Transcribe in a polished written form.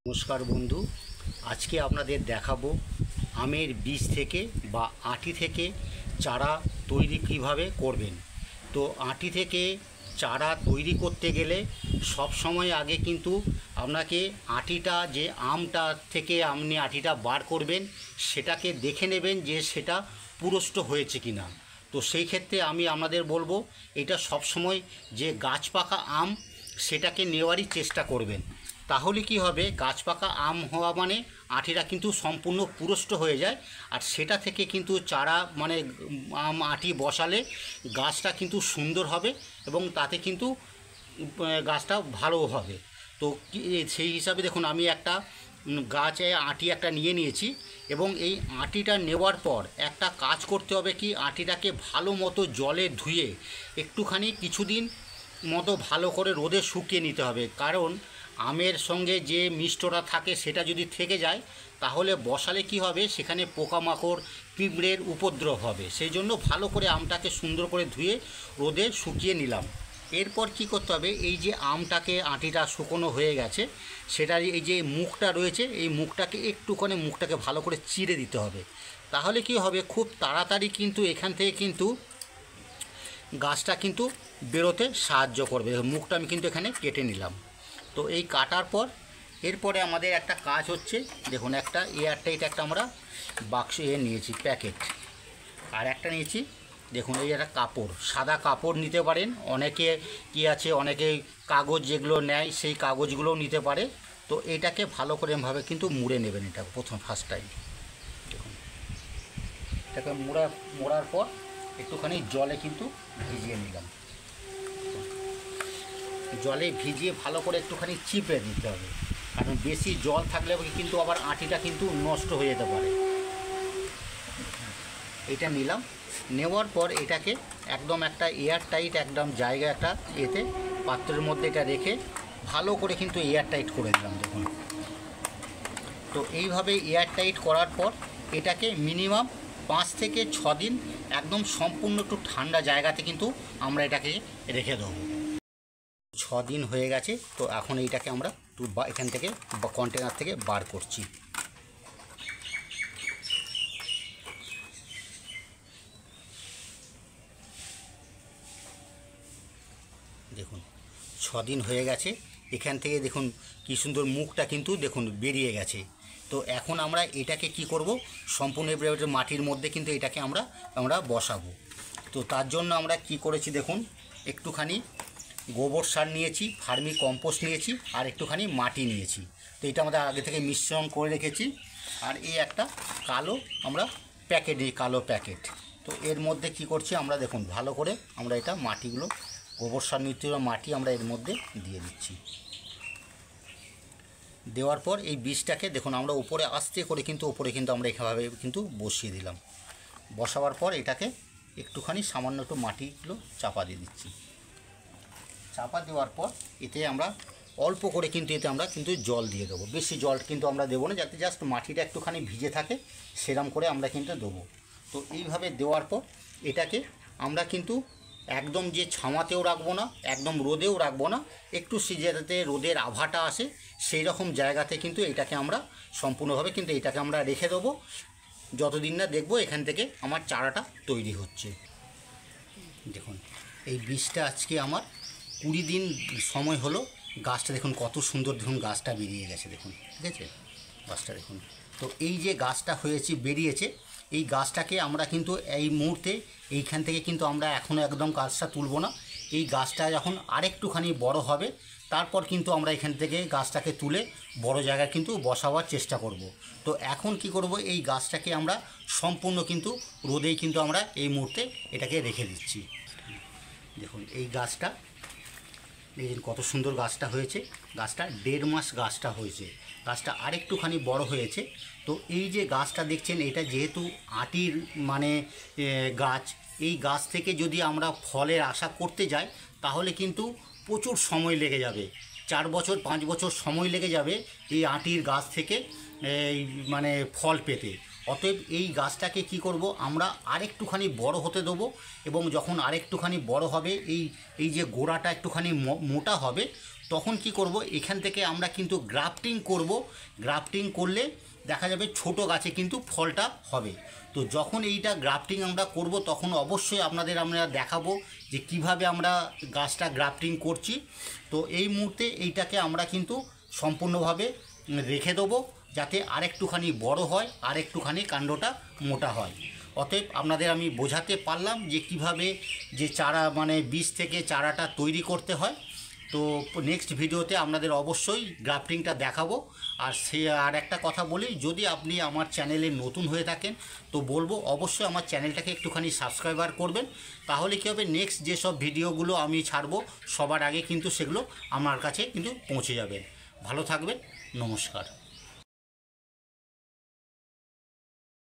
নমস্কার বন্ধু, আজকে আপনাদের দেখাবো আমের বীজ থেকে বা আঁটি থেকে চারা তৈরি কিভাবে করবেন। তো আঁটি থেকে চারা তৈরি করতে গেলে সব সময় আগে কিন্তু আপনাকে আঁটিটা যে আমটা থেকে আপনি আঁটিটা বার করবেন সেটাকে দেখে নেবেন যে সেটা পুরষ্ট হয়েছে কি না। তো সেই ক্ষেত্রে আমি আপনাদের বলবো এটা সব সময় যে গাছ পাকা আম সেটাকে নেওয়ারই চেষ্টা করবেন। তাহলে কি হবে, গাছ পাকা আম হওয়া মানে আঁটিটা কিন্তু সম্পূর্ণ পুরষ্ট হয়ে যায়, আর সেটা থেকে কিন্তু চারা মানে আম আঁটি বসালে গাছটা কিন্তু সুন্দর হবে এবং তাতে কিন্তু গাছটা ভালো হবে। তো সেই হিসাবে দেখুন আমি একটা গাছে আঁটি একটা নিয়ে নিয়েছি এবং এই আঁটিটা নেওয়ার পর একটা কাজ করতে হবে কি, আঁটিটাকে ভালো মতো জলে ধুয়ে একটুখানি কিছুদিন মতো ভালো করে রোদে শুকিয়ে নিতে হবে। কারণ আমের সঙ্গে যে মিষ্টটা থাকে সেটা যদি থেকে যায় তাহলে বসালে কি হবে, সেখানে পোকামাকড় পিঁপড়ের উপদ্রব হবে। সেই জন্য ভালো করে আমটাকে সুন্দর করে ধুয়ে রোদে শুকিয়ে নিলাম। এরপর কি করতে হবে, এই যে আমটাকে আঁটিটা শুকনো হয়ে গেছে সেটার এই যে মুখটা রয়েছে এই মুখটাকে একটুখানি মুখটাকে ভালো করে চিরে দিতে হবে। তাহলে কি হবে, খুব তাড়াতাড়ি কিন্তু এখান থেকে কিন্তু গাছটা কিন্তু বেরোতে সাহায্য করবে। মুখটা আমি কিন্তু এখানে কেটে নিলাম। তো এই কাটার পর এরপরে আমাদের একটা কাজ হচ্ছে, দেখুন একটা এয়ারটাইট একটা আমরা বাক্স নিয়েছি প্যাকেট, আর একটা নিয়েছি দেখুন এই একটা কাপড়, সাদা কাপড় নিতে পারেন, অনেকে কি আছে অনেকে কাগজ যেগুলো নেয় সেই কাগজগুলোও নিতে পারে। তো এটাকে ভালো করে এভাবে কিন্তু মুড়ে নেবেন, এটা প্রথম ফার্স্ট টাইম। দেখুন এটাকে মোড়ার পর একটুখানি জলে কিন্তু ভিজিয়ে নিলাম। জলে ভিজিয়ে ভালো করে একটুখানি চিপে দিতে হবে, কারণ বেশি জল থাকলে কিন্তু আবার আঁটিটা কিন্তু নষ্ট হয়ে যেতে পারে। এটা নিলাম, নেওয়ার পর এটাকে একদম একটা এয়ার টাইট একদম জায়গা একটা এতে পাত্রের মধ্যে এটা রেখে ভালো করে কিন্তু এয়ার টাইট করে দিলাম। দেখুন তো এইভাবে এয়ার টাইট করার পর এটাকে মিনিমাম 5 থেকে 6 দিন একদম সম্পূর্ণ একটু ঠান্ডা জায়গাতে কিন্তু আমরা এটাকে রেখে দেবো। 6 দিন হয়ে গেছে, তো এখন এইটাকে আমরা এখান থেকে কন্টেনার থেকে বার করছি। দেখুন 6 দিন হয়ে গেছে, এখান থেকে দেখুন কি সুন্দর মুখটা কিন্তু দেখুন বেরিয়ে গেছে। তো এখন আমরা এটাকে কি করব, সম্পূর্ণ মাটির মধ্যে কিন্তু এটাকে আমরা বসাবো। তো তার জন্য আমরা কি করেছি দেখুন, একটুখানি গোবর সার নিয়েছি, ফার্মি কম্পোস্ট নিয়েছি, আর একটুখানি মাটি নিয়েছি। তো এটা আমাদের আগে থেকে মিশ্রণ করে রেখেছি। আর এই একটা কালো আমরা প্যাকেট নিই, কালো প্যাকেট। তো এর মধ্যে কি করছি আমরা দেখুন ভালো করে আমরা এটা মাটিগুলো গোবর সার মিশ্রিত মাটি আমরা এর মধ্যে দিয়ে দিচ্ছি। দেওয়ার পর এই বীজটাকে দেখুন আমরা উপরে আস্তে করে কিন্তু উপরে কিন্তু আমরা এভাবে কিন্তু বসিয়ে দিলাম। বসাবার পর এটাকে একটুখানি সামান্য একটু মাটিগুলো চাপা দিয়ে দিচ্ছি। চাপা দেওয়ার পর এতে আমরা অল্প করে কিন্তু এতে আমরা কিন্তু জল দিয়ে দেবো, বেশি জল কিন্তু আমরা দেবো না, যাতে জাস্ট মাটিটা একটুখানি ভিজে থাকে সেরকম করে আমরা কিন্তু দেবো। তো এইভাবে দেওয়ার পর এটাকে আমরা কিন্তু একদম যে ছামাতেও রাখবো না, একদম রোদেও রাখবো না, একটু যাতে রোদের আভাটা আসে সেই রকম জায়গাতে কিন্তু এটাকে আমরা সম্পূর্ণভাবে কিন্তু এটাকে আমরা রেখে দেবো, যতদিন না দেখবো এখান থেকে আমার চারাটা তৈরি হচ্ছে। দেখুন এই বীজটা আজকে আমার 20 দিন সময় হলো, গাছটা দেখুন কত সুন্দর, দেখুন গাছটা বেরিয়ে গেছে, দেখুন ঠিক আছে গাছটা দেখুন। তো এই যে গাছটা হয়েছে বেরিয়েছে, এই গাছটাকে আমরা কিন্তু এই মুহূর্তে এইখান থেকে কিন্তু আমরা এখনও একদম গাছটা তুলব না। এই গাছটা যখন আরেকটুখানি বড় হবে তারপর কিন্তু আমরা এখান থেকে গাছটাকে তুলে বড় জায়গায় কিন্তু বসাবার চেষ্টা করব। তো এখন কি করব, এই গাছটাকে আমরা সম্পূর্ণ কিন্তু রোদেই কিন্তু আমরা এই মুহূর্তে এটাকে রেখে দিচ্ছি। দেখুন এই গাছটা দেখুন কত সুন্দর গাছটা হয়েছে, গাছটা 1.5 মাস গাছটা হয়েছে, গাছটা আরেকটুখানি বড় হয়েছে। তো এই যে গাছটা দেখছেন এটা যেহেতু আঁটির মানে গাছ, এই গাছ থেকে যদি আমরা ফলের আশা করতে যাই তাহলে কিন্তু প্রচুর সময় লেগে যাবে, 4 বছর 5 বছর সময় লেগে যাবে এই আঁটির গাছ থেকে এই মানে ফল পেতে। অতএব এই গাছটাকে কি করব, আমরা আরেকটুখানি বড় হতে দেবো, এবং যখন আরেকটুখানি বড় হবে এই যে গোড়াটা একটুখানি মোটা হবে তখন কি করব, এখান থেকে আমরা কিন্তু গ্রাফটিং করব। গ্রাফটিং করলে দেখা যাবে ছোট গাছে কিন্তু ফলটা হবে। তো যখন এইটা গ্রাফটিং আমরা করব তখন অবশ্যই আপনাদের আমরা দেখাবো যে কিভাবে আমরা গাছটা গ্রাফটিং করছি। তো এই মুহূর্তে এইটাকে আমরা কিন্তু সম্পূর্ণভাবে রেখে দেবো, যাতে আরেকটুখানি বড় হয়, আরেকটুখানি কাণ্ডটা মোটা হয়। অতএব আপনাদের আমি বোঝাতে পারলাম যে কিভাবে যে চারা মানে বীজ থেকে চারাটা তৈরি করতে হয়। তো নেক্সট ভিডিওতে আপনাদের অবশ্যই গ্রাফটিংটা দেখাবো। আর একটা কথা বলি, যদি আপনি আমার চ্যানেলে নতুন হয়ে থাকেন তো বলবো অবশ্যই আমার চ্যানেলটাকে একটুখানি সাবস্ক্রাইবার করবেন। তাহলে কী হবে, নেক্সট যেসব ভিডিওগুলো আমি ছাড়বো সবার আগে কিন্তু সেগুলো আমার কাছে কিন্তু পৌঁছে যাবে। ভালো থাকবেন, নমস্কার।